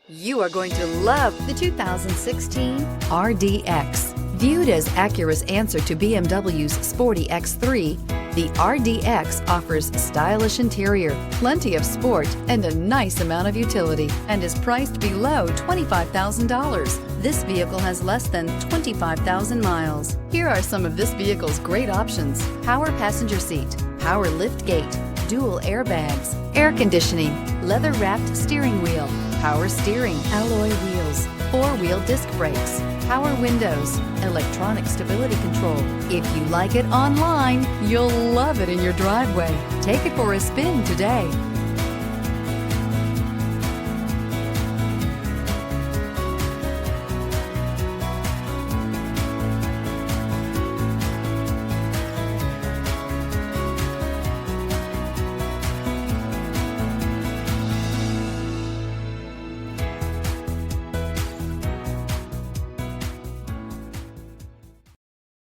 You are going to love the 2016 RDX. Viewed as Acura's answer to BMW's sporty X3, the RDX offers stylish interior, plenty of sport, and a nice amount of utility, and is priced below $25,000. This vehicle has less than 25,000 miles. Here are some of this vehicle's great options: power passenger seat, power lift gate, dual airbags, air conditioning, leather-wrapped steering wheel, power steering, alloy wheels, four-wheel disc brakes, power windows, electronic stability control. If you like it online, you'll love it in your driveway. Take it for a spin today.